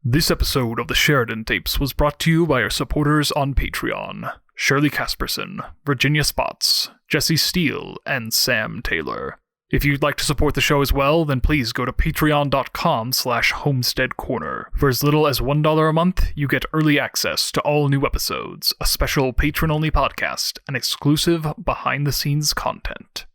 This episode of the Sheridan Tapes was brought to you by our supporters on Patreon: Shirley Casperson, Virginia Spots, Jesse Steele, and Sam Taylor. If you'd like to support the show as well, then please go to patreon.com/homesteadcorner. For as little as $1 a month, you get early access to all new episodes, a special patron-only podcast, and exclusive behind-the-scenes content.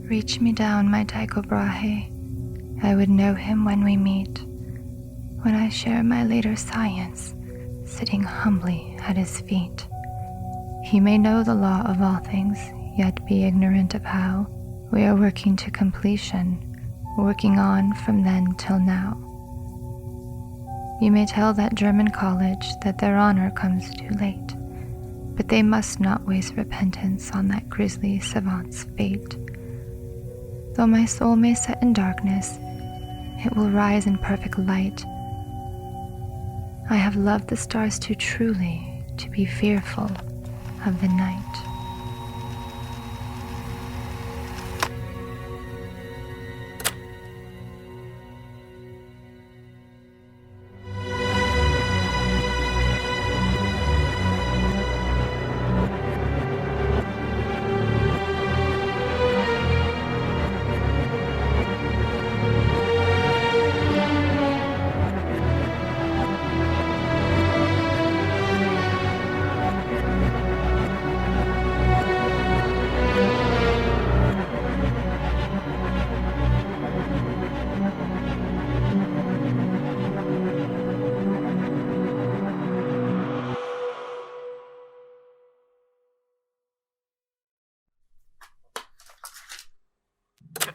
Reach me down, my Tycho Brahe. I would know him when we meet, when I share my later science, sitting humbly at his feet. He may know the law of all things, yet be ignorant of how. We are working to completion, working on from then till now. You may tell that German college that their honor comes too late, but they must not waste repentance on that grisly savant's fate. Though my soul may set in darkness, it will rise in perfect light. I have loved the stars too truly to be fearful of the night.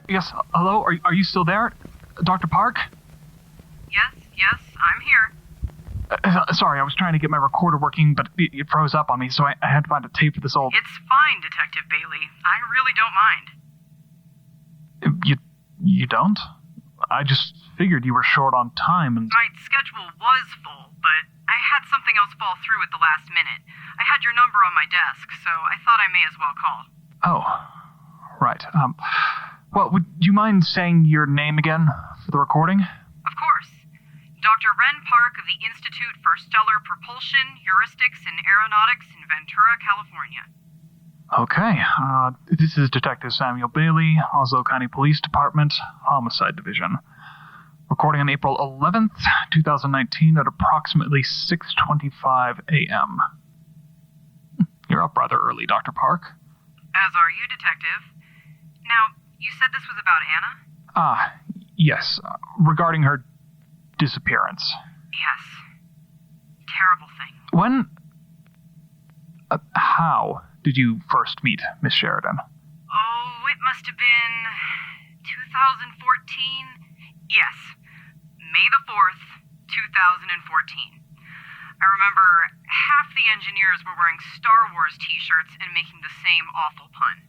Yes, hello? Are you still there? Dr. Park? Yes, I'm here. Sorry, I was trying to get my recorder working, but it froze up on me, so I had to find a tape for this old... It's fine, Detective Bailey. I really don't mind. You don't? I just figured you were short on time and... My schedule was full, but I had something else fall through at the last minute. I had your number on my desk, so I thought I may as well call. Oh, right. Well, would you mind saying your name again for the recording? Of course. Doctor Ren Park of the Institute for Stellar Propulsion, Heuristics, and Aeronautics in Ventura, California. Okay, this is Detective Samuel Bailey, Oslo County Police Department, Homicide Division. Recording on April 11th, 2019 at approximately 6:25 a.m. You're up rather early, Dr. Park. As are you, Detective. Now, you said this was about Anna? Yes, regarding her disappearance. Yes. Terrible thing. When... how did you first meet Miss Sheridan? Oh, it must have been 2014? Yes. May the 4th, 2014. I remember half the engineers were wearing Star Wars t-shirts and making the same awful pun.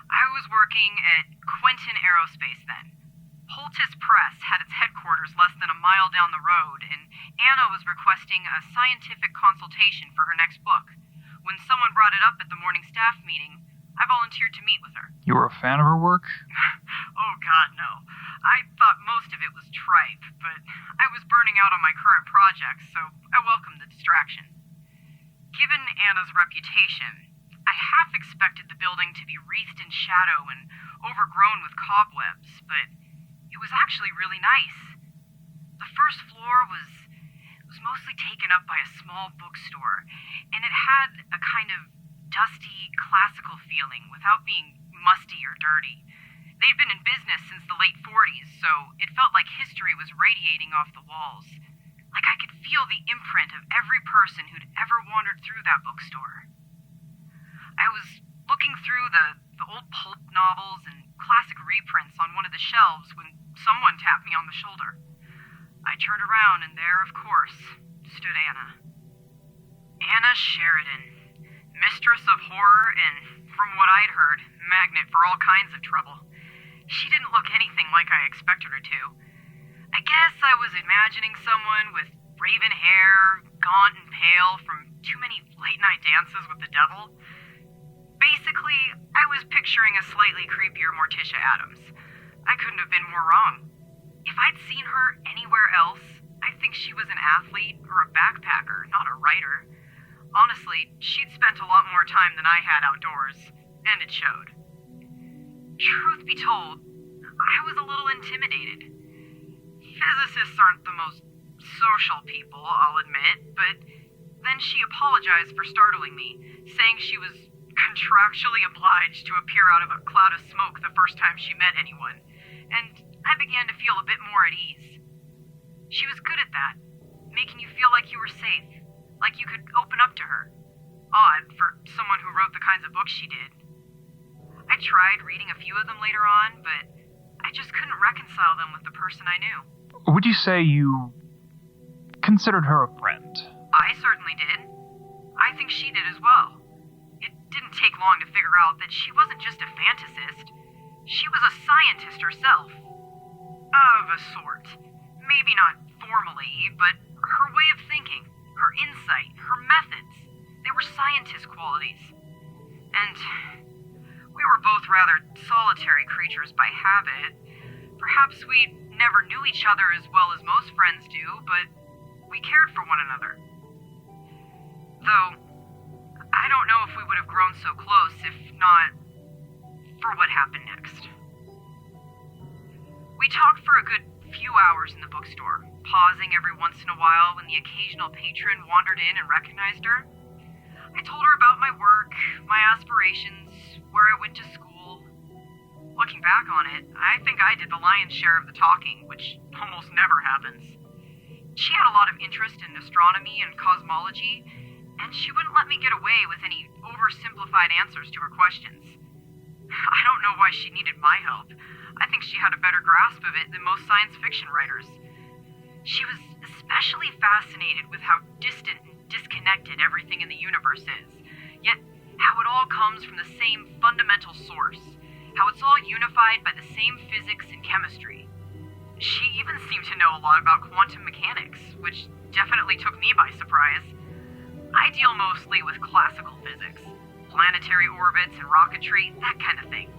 I was working at Quentin Aerospace then. Holtis Press had its headquarters less than a mile down the road, and Anna was requesting a scientific consultation for her next book. When someone brought it up at the morning staff meeting, I volunteered to meet with her. You were a fan of her work? Oh, God, no. I thought most of it was tripe, but I was burning out on my current project, so I welcomed the distraction. Given Anna's reputation, I half expected the building to be wreathed in shadow and overgrown with cobwebs, but it was actually really nice. The first floor was mostly taken up by a small bookstore, and it had a kind of dusty, classical feeling without being musty or dirty. They'd been in business since the late 40s, so it felt like history was radiating off the walls. Like I could feel the imprint of every person who'd ever wandered through that bookstore. I was looking through the old pulp novels and classic reprints on one of the shelves when someone tapped me on the shoulder. I turned around and there, of course, stood Anna. Anna Sheridan, mistress of horror and, from what I'd heard, magnet for all kinds of trouble. She didn't look anything like I expected her to. I guess I was imagining someone with raven hair, gaunt and pale from too many late-night dances with the devil. Basically, I was picturing a slightly creepier Morticia Addams. I couldn't have been more wrong. If I'd seen her anywhere else, I'd think she was an athlete or a backpacker, not a writer. Honestly, she'd spent a lot more time than I had outdoors, and it showed. Truth be told, I was a little intimidated. Physicists aren't the most social people, I'll admit, but then she apologized for startling me, saying she was contractually obliged to appear out of a cloud of smoke the first time she met anyone, and I began to feel a bit more at ease. She was good at that, making you feel like you were safe, like you could open up to her. Odd for someone who wrote the kinds of books she did. I tried reading a few of them later on, but I just couldn't reconcile them with the person I knew. Would you say you considered her a friend? I certainly did. I think she did as well. It didn't take long to figure out that she wasn't just a fantasist. She was a scientist herself. Of a sort. Maybe not formally, but her way of thinking, her insight, her methods, they were scientist qualities. And we were both rather solitary creatures by habit. Perhaps we never knew each other as well as most friends do, but we cared for one another. Though, I don't know if we would have grown so close if not for what happened next. We talked for a good few hours in the bookstore, pausing every once in a while when the occasional patron wandered in and recognized her. I told her about my work, my aspirations, where I went to school. Looking back on it, I think I did the lion's share of the talking, which almost never happens. She had a lot of interest in astronomy and cosmology, and she wouldn't let me get away with any oversimplified answers to her questions. I don't know why she needed my help. I think she had a better grasp of it than most science fiction writers. She was especially fascinated with how distant and disconnected everything in the universe is, yet how it all comes from the same fundamental source, how it's all unified by the same physics and chemistry. She even seemed to know a lot about quantum mechanics, which definitely took me by surprise. I deal mostly with classical physics, planetary orbits and rocketry, that kind of thing.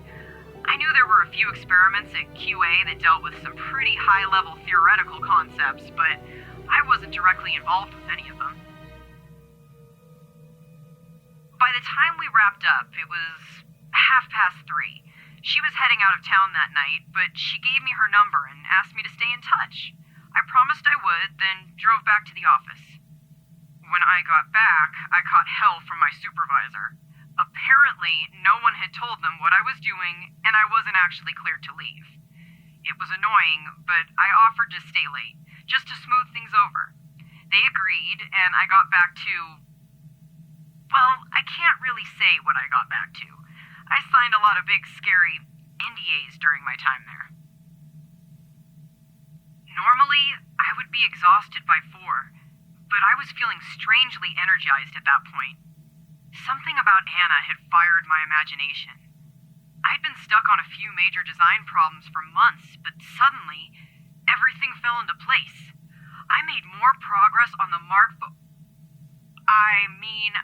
I knew there were a few experiments at QA that dealt with some pretty high-level theoretical concepts, but I wasn't directly involved with any of them. By the time we wrapped up, it was 3:30. She was heading out of town that night, but she gave me her number and asked me to stay in touch. I promised I would, then drove back to the office. When I got back, I caught hell from my supervisor. Apparently, no one had told them what I was doing, and I wasn't actually cleared to leave. It was annoying, but I offered to stay late, just to smooth things over. They agreed, and I got back to... Well, I can't really say what I got back to. I signed a lot of big, scary NDAs during my time there. Normally, I would be exhausted by 4, but I was feeling strangely energized at that point. Something about Anna had fired my imagination. I'd been stuck on a few major design problems for months, but suddenly, everything fell into place. I made more progress on the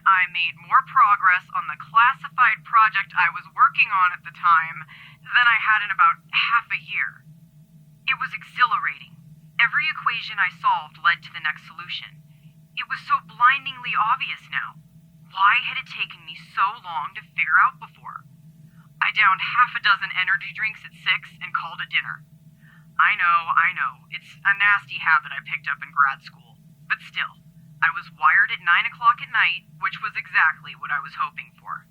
I made more progress on the classified project I was working on at the time than I had in about half a year. It was exhilarating. Every equation I solved led to the next solution. It was so blindingly obvious now. Why had it taken me so long to figure out before? I downed half a dozen energy drinks at 6 and called it dinner. I know, it's a nasty habit I picked up in grad school. But still, I was wired at 9 o'clock at night, which was exactly what I was hoping for.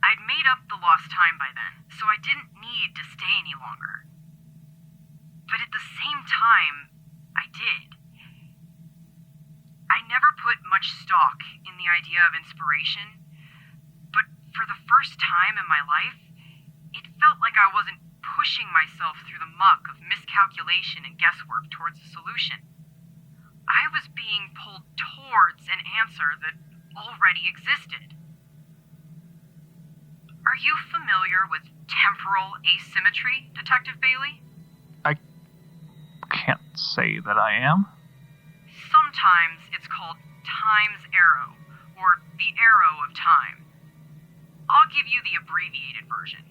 I'd made up the lost time by then, so I didn't need to stay any longer. But at the same time, I did. I never put much stock in the idea of inspiration, but for the first time in my life, it felt like I wasn't pushing myself through the muck of miscalculation and guesswork towards a solution. I was being pulled towards an answer that already existed. Are you familiar with temporal asymmetry, Detective Bailey? I can't say that I am. Sometimes it's called time's arrow, or the arrow of time. I'll give you the abbreviated version.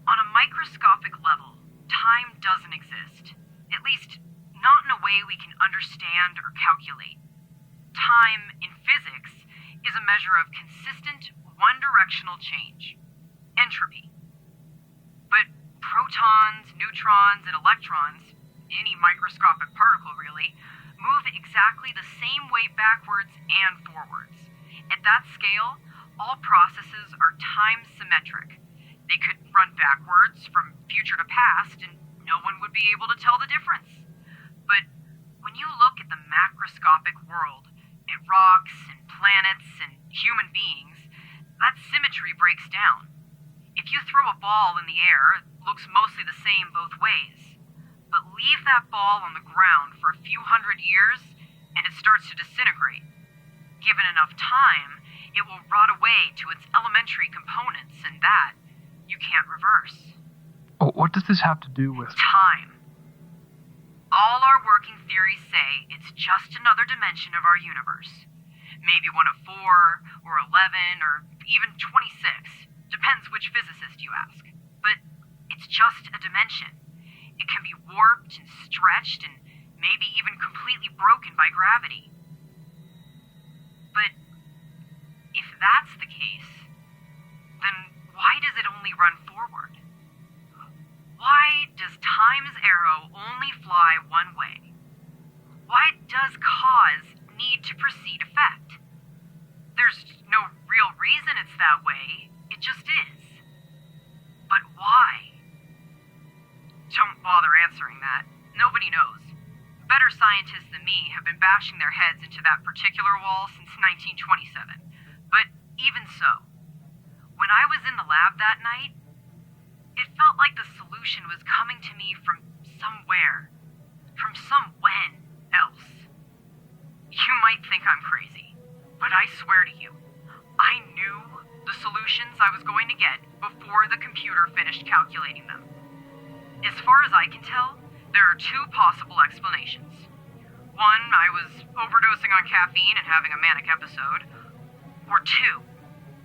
On a microscopic level, time doesn't exist. At least, not in a way we can understand or calculate. Time, in physics, is a measure of consistent, one-directional change. Entropy. But protons, neutrons, and electrons, any microscopic particle really, move exactly the same way backwards and forwards. At that scale, all processes are time-symmetric. They could run backwards from future to past, and no one would be able to tell the difference. But when you look at the macroscopic world, at rocks and planets and human beings, that symmetry breaks down. If you throw a ball in the air, it looks mostly the same both ways. But leave that ball on the ground for a few hundred years, and it starts to disintegrate. Given enough time, it will rot away to its elementary components, and that you can't reverse. Oh, what does this have to do with... Time. All our working theories say it's just another dimension of our universe. Maybe one of 4, or 11, or even 26. Depends which physicist you ask. But it's just a dimension. It can be warped and stretched and maybe even completely broken by gravity. But if that's the case, then why does it only run forward? Why does time's arrow only fly one way? Why does cause need to precede effect? There's no real reason it's that way, it just is. But why? Don't bother answering that. Nobody knows. Better scientists than me have been bashing their heads into that particular wall since 1927. But even so, when I was in the lab that night, it felt like the solution was coming to me from somewhere, from somewhen else. You might think I'm crazy, but I swear to you, I knew the solutions I was going to get before the computer finished calculating them. As far as I can tell, there are 2 possible explanations. One, I was overdosing on caffeine and having a manic episode. Or 2,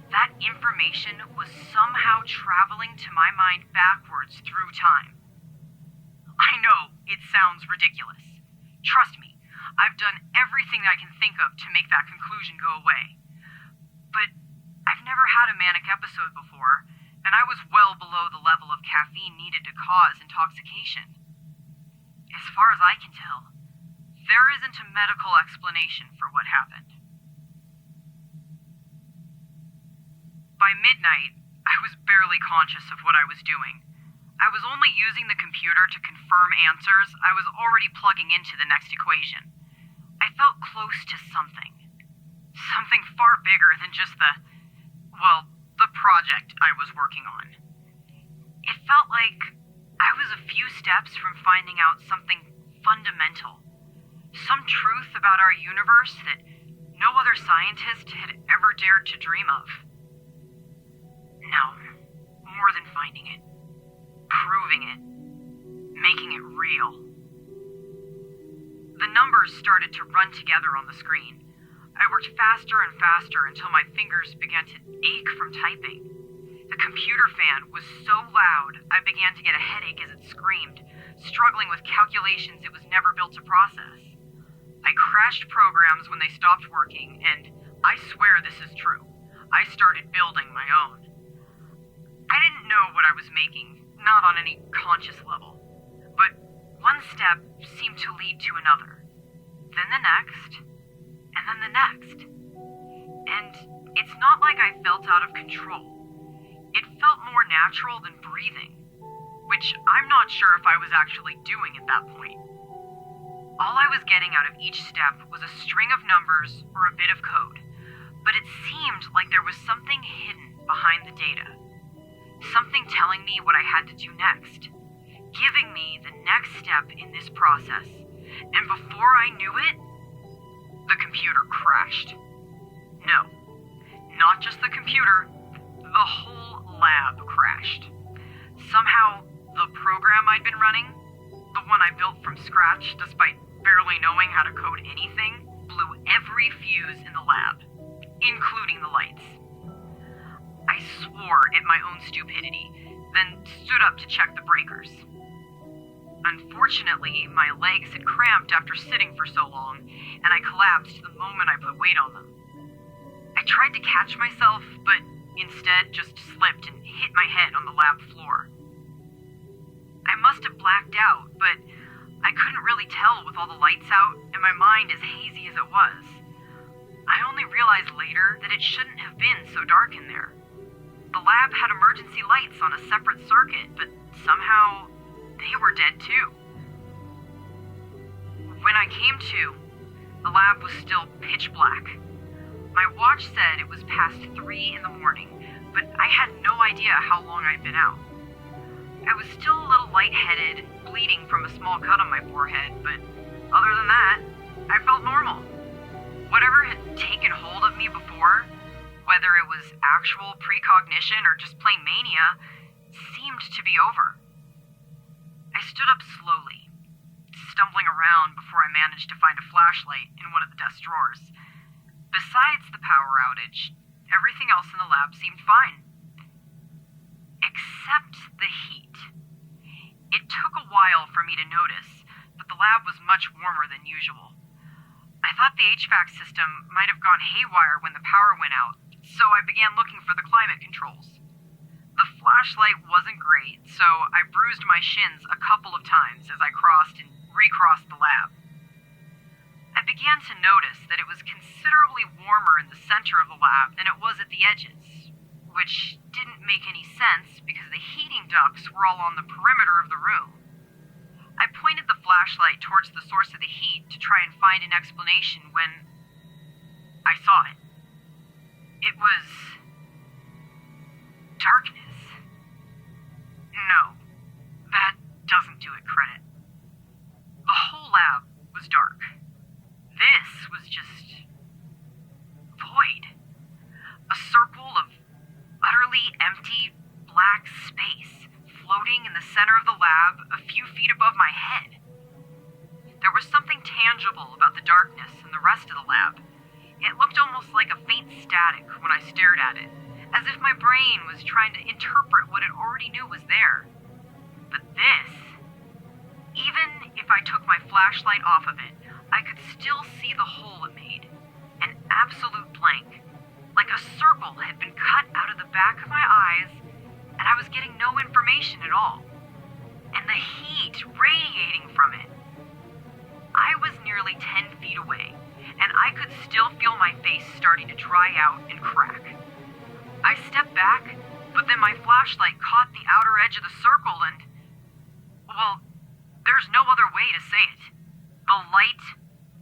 that information was somehow traveling to my mind backwards through time. I know, it sounds ridiculous. Trust me, I've done everything I can think of to make that conclusion go away. But I've never had a manic episode before, and I was well below the level of caffeine needed to cause intoxication. As far as I can tell, there isn't a medical explanation for what happened. By midnight, I was barely conscious of what I was doing. I was only using the computer to confirm answers I was already plugging into the next equation. I felt close to something. Something far bigger than just the project I was working on. It felt like I was a few steps from finding out something fundamental. Some truth about our universe that no other scientist had ever dared to dream of. No, more than finding it. Proving it. Making it real. The numbers started to run together on the screen. I worked faster and faster until my fingers began to ache from typing. The computer fan was so loud, I began to get a headache as it screamed, struggling with calculations it was never built to process. I crashed programs when they stopped working, and I swear this is true. I started building my own. I didn't know what I was making, not on any conscious level. But one step seemed to lead to another. Then the next, and then the next. And it's not like I felt out of control. It felt more natural than breathing, which I'm not sure if I was actually doing at that point. All I was getting out of each step was a string of numbers or a bit of code, but it seemed like there was something hidden behind the data. Something telling me what I had to do next, giving me the next step in this process. And before I knew it, the computer crashed. No, not just the computer, the whole lab crashed. Somehow, the program I'd been running, the one I built from scratch despite barely knowing how to code anything, blew every fuse in the lab, including the lights. I swore at my own stupidity, then stood up to check the breakers. Unfortunately, my legs had cramped after sitting for so long, and I collapsed the moment I put weight on them. I tried to catch myself, but instead just slipped and hit my head on the lab floor. I must have blacked out, but I couldn't really tell with all the lights out and my mind as hazy as it was. I only realized later that it shouldn't have been so dark in there. The lab had emergency lights on a separate circuit, but somehow they were dead too. When I came to, the lab was still pitch black. My watch said it was past 3 in the morning, but I had no idea how long I'd been out. I was still a little lightheaded, bleeding from a small cut on my forehead, but other than that, I felt normal. Whatever had taken hold of me before, whether it was actual precognition or just plain mania, seemed to be over. I stood up slowly, stumbling around before I managed to find a flashlight in one of the desk drawers. Besides the power outage, everything else in the lab seemed fine. Except the heat. It took a while for me to notice, but the lab was much warmer than usual. I thought the HVAC system might have gone haywire when the power went out, so I began looking for the climate controls. The flashlight wasn't great, so I bruised my shins a couple of times as I crossed and recrossed the lab. I began to notice that it was considerably warmer in the center of the lab than it was at the edges, which didn't make any sense because the heating ducts were all on the perimeter of the room. I pointed the flashlight towards the source of the heat to try and find an explanation when I saw it. It was darkness. No, that doesn't do it credit. The whole lab was dark. This was just void. A circle of utterly empty black space floating in the center of the lab a few feet above my head. There was something tangible about the darkness in the rest of the lab. It looked almost like a faint static when I stared at it, as if my brain was trying to interpret what it already knew was there. But this, even if I took my flashlight off of it, I could still see the hole it made. An absolute blank, like a circle had been cut out of the back of my eyes, and I was getting no information at all. And the heat radiating from it. I was nearly 10 feet away, and I could still feel my face starting to dry out and crack. I stepped back, but then my flashlight caught the outer edge of the circle and, well, there's no other way to say it. The light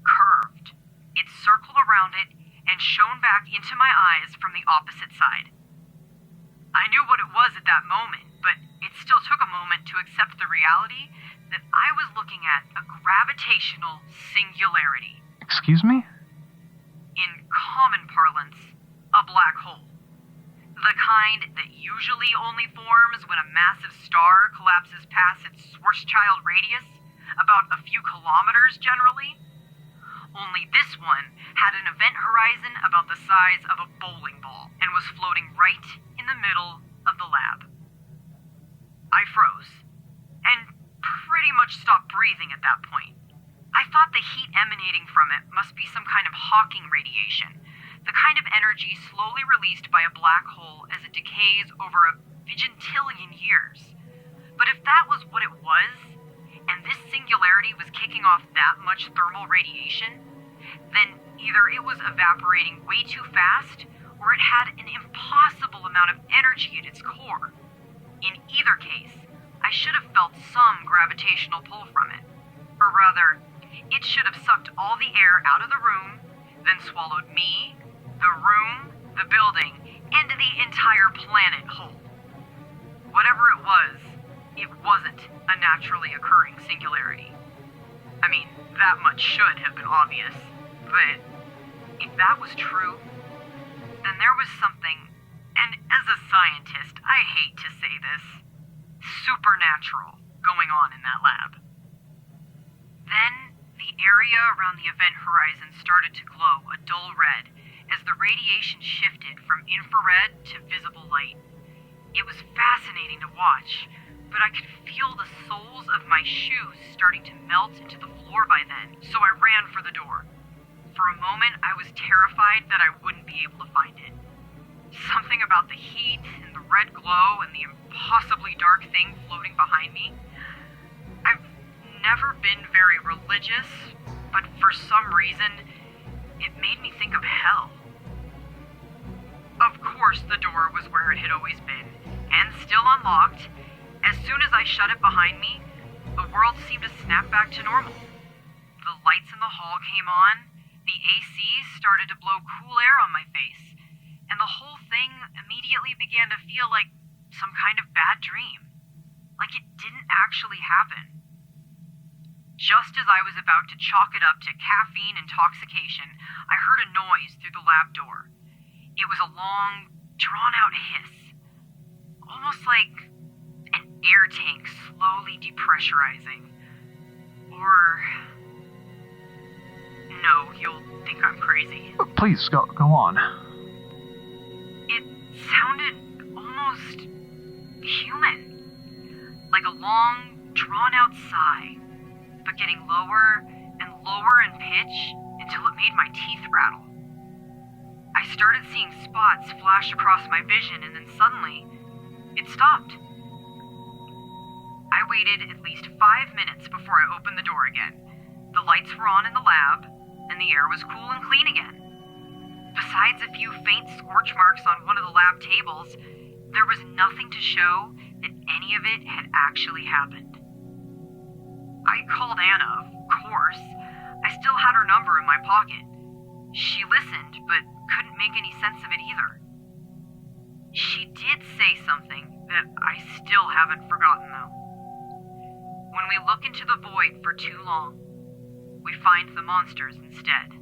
curved. It circled around it and shone back into my eyes from the opposite side. I knew what it was at that moment, but it still took a moment to accept the reality that I was looking at a gravitational singularity. Excuse me? In common parlance, a black hole. The kind that usually only forms when a massive star collapses past its Schwarzschild radius, about a few kilometers generally. Only this one had an event horizon about the size of a bowling ball and was floating right in the middle of the lab. I froze, and pretty much stopped breathing at that point. I thought the heat emanating from it must be some kind of Hawking radiation, the kind of energy slowly released by a black hole as it decays over a vigintillion years. But if that was what it was, and this singularity was kicking off that much thermal radiation, then either it was evaporating way too fast, or it had an impossible amount of energy at its core. In either case, I should have felt some gravitational pull from it. Or rather, It should have sucked all the air out of the room, then swallowed me, the room, the building, and the entire planet whole. Whatever it wasn't a naturally occurring singularity. I mean, that much should have been obvious, but if that was true, then there was something, and as a scientist, I hate to say this, supernatural going on in that lab. Then, the area around the event horizon started to glow a dull red as the radiation shifted from infrared to visible light. It was fascinating to watch, but I could feel the soles of my shoes starting to melt into the floor by then, so I ran for the door. For a moment, I was terrified that I wouldn't be able to find it. Something about the heat and the red glow and the impossibly dark thing floating behind me. I've never been very religious, but for some reason, it made me think of hell. Of course, the door was where it had always been, and still unlocked. As soon as I shut it behind me, the world seemed to snap back to normal. The lights in the hall came on, the AC started to blow cool air on my face, and the whole thing immediately began to feel like some kind of bad dream. Like it didn't actually happen. Just as I was about to chalk it up to caffeine intoxication, I heard a noise through the lab door. It was a long, drawn-out hiss, almost like an air tank slowly depressurizing. Or... no, you'll think I'm crazy. Please, go on. It sounded almost human. Like a long, drawn-out sigh, but getting lower and lower in pitch until it made my teeth rattle. I started seeing spots flash across my vision, and then suddenly, it stopped. I waited at least 5 minutes before I opened the door again. The lights were on in the lab, and the air was cool and clean again. Besides a few faint scorch marks on one of the lab tables, there was nothing to show that any of it had actually happened. I called Anna, of course. I still had her number in my pocket. She listened, but couldn't make any sense of it either. She did say something that I still haven't forgotten, though. When we look into the void for too long, we find the monsters instead.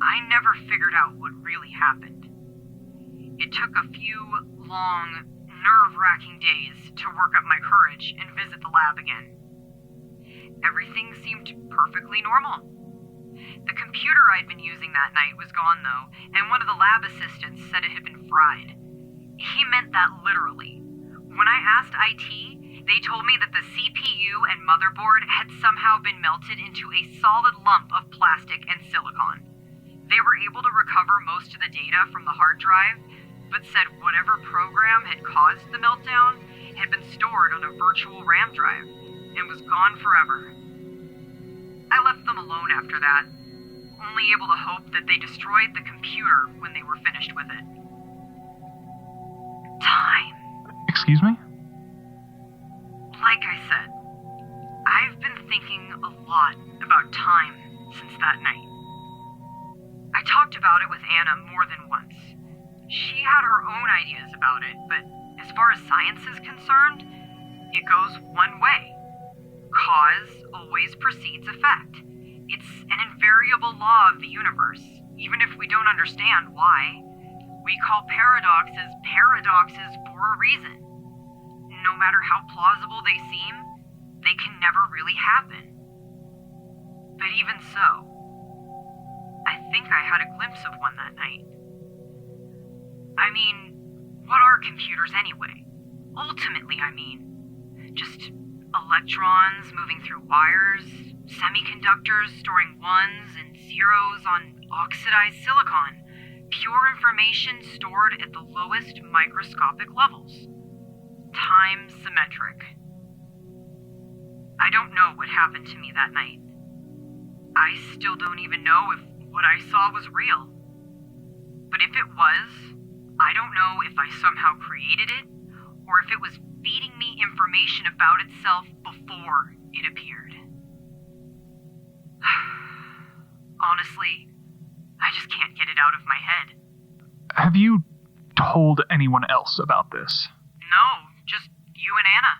I never figured out what really happened. It took a few long, nerve-wracking days to work up my courage and visit the lab again. Everything seemed perfectly normal. The computer I'd been using that night was gone, though, and one of the lab assistants said it had been fried. He meant that literally. When I asked IT, they told me that the CPU and motherboard had somehow been melted into a solid lump of plastic and silicon. They were able to recover most of the data from the hard drive, but said whatever program had caused the meltdown had been stored on a virtual RAM drive and was gone forever. I left them alone after that, only able to hope that they destroyed the computer when they were finished with it. Time. Excuse me? Like I said, I've been thinking a lot about time since that night. I talked about it with Anna more than once. She had her own ideas about it, but as far as science is concerned, it goes one way. Cause always precedes effect. It's an invariable law of the universe, even if we don't understand why. We call paradoxes paradoxes for a reason. No matter how plausible they seem, they can never really happen. But even so, I think I had a glimpse of one that night. I mean, what are computers anyway? Ultimately, I mean, just electrons moving through wires, semiconductors storing ones and zeros on oxidized silicon, pure information stored at the lowest microscopic levels. Time symmetric. I don't know what happened to me that night. I still don't even know if what I saw was real. But if it was, I don't know if I somehow created it, or if it was feeding me information about itself before it appeared. Honestly, I just can't get it out of my head. Have you told anyone else about this? No, just you and Anna.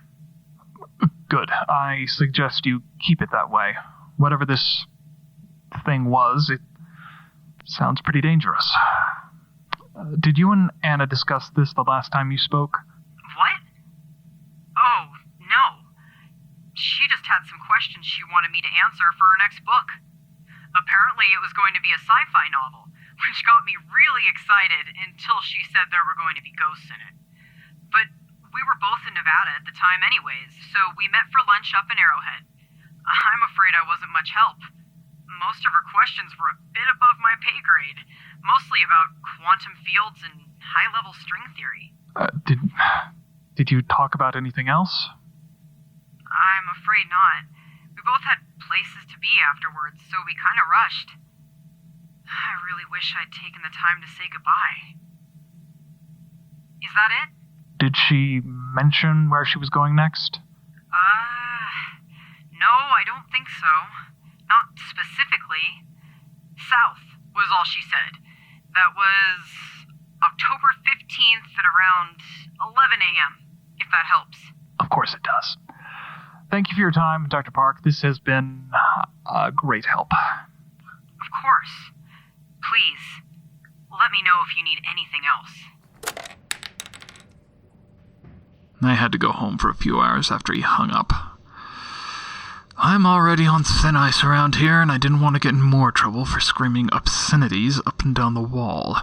Good. I suggest you keep it that way. Whatever this thing was, it sounds pretty dangerous. Did you and Anna discuss this the last time you spoke? What? Oh, no. She just had some questions she wanted me to answer for her next book. Apparently it was going to be a sci-fi novel, which got me really excited until she said there were going to be ghosts in it. But we were both in Nevada at the time anyways, so we met for lunch up in Arrowhead. I'm afraid I wasn't much help. Most of her questions were a bit above my pay grade, mostly about quantum fields and high-level string theory. Did you talk about anything else? I'm afraid not. We both had places to be afterwards, so we kind of rushed. I really wish I'd taken the time to say goodbye. Is that it? Did she mention where she was going next? No, I don't think so. Not specifically. South was all she said. That was October 15th at around 11 a.m., if that helps. Of course it does. Thank you for your time, Dr. Park. This has been a great help. Of course. Please, let me know if you need anything else. I had to go home for a few hours after he hung up. I'm already on thin ice around here, and I didn't want to get in more trouble for screaming obscenities up and down the wall.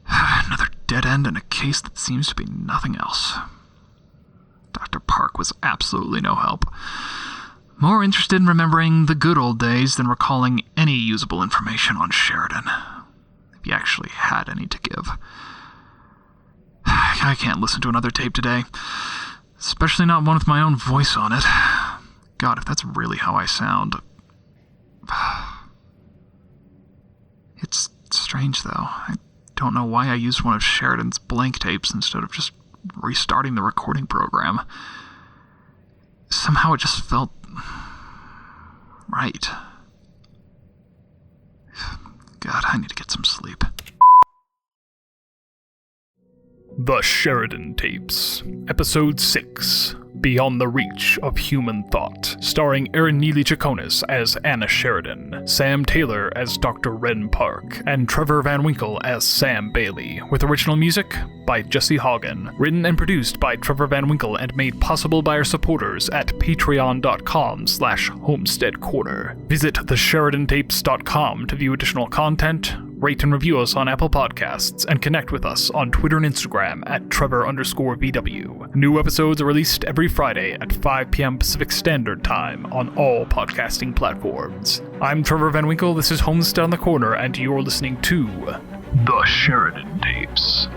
Another dead end in a case that seems to be nothing else. Dr. Park was absolutely no help. More interested in remembering the good old days than recalling any usable information on Sheridan, if he actually had any to give. I can't listen to another tape today, especially not one with my own voice on it. God, if that's really how I sound. It's strange, though. I don't know why I used one of Sheridan's blank tapes instead of just restarting the recording program. Somehow it just felt right. God, I need to get some sleep. The Sheridan Tapes, Episode 6, Beyond the Reach of Human Thought, starring Erin Neely Chaconis as Anna Sheridan, Sam Taylor as Dr. Ren Park, and Trevor Van Winkle as Sam Bailey, with original music by Jesse Haugen, written and produced by Trevor Van Winkle and made possible by our supporters at patreon.com/homesteadcorner. Visit thesheridantapes.com to view additional content, rate and review us on Apple Podcasts, and connect with us on Twitter and Instagram at Trevor_VW. New episodes are released every Friday at 5 p.m. Pacific Standard Time on all podcasting platforms. I'm Trevor Van Winkle, this is Homestead on the Corner, and you're listening to The Sheridan Tapes.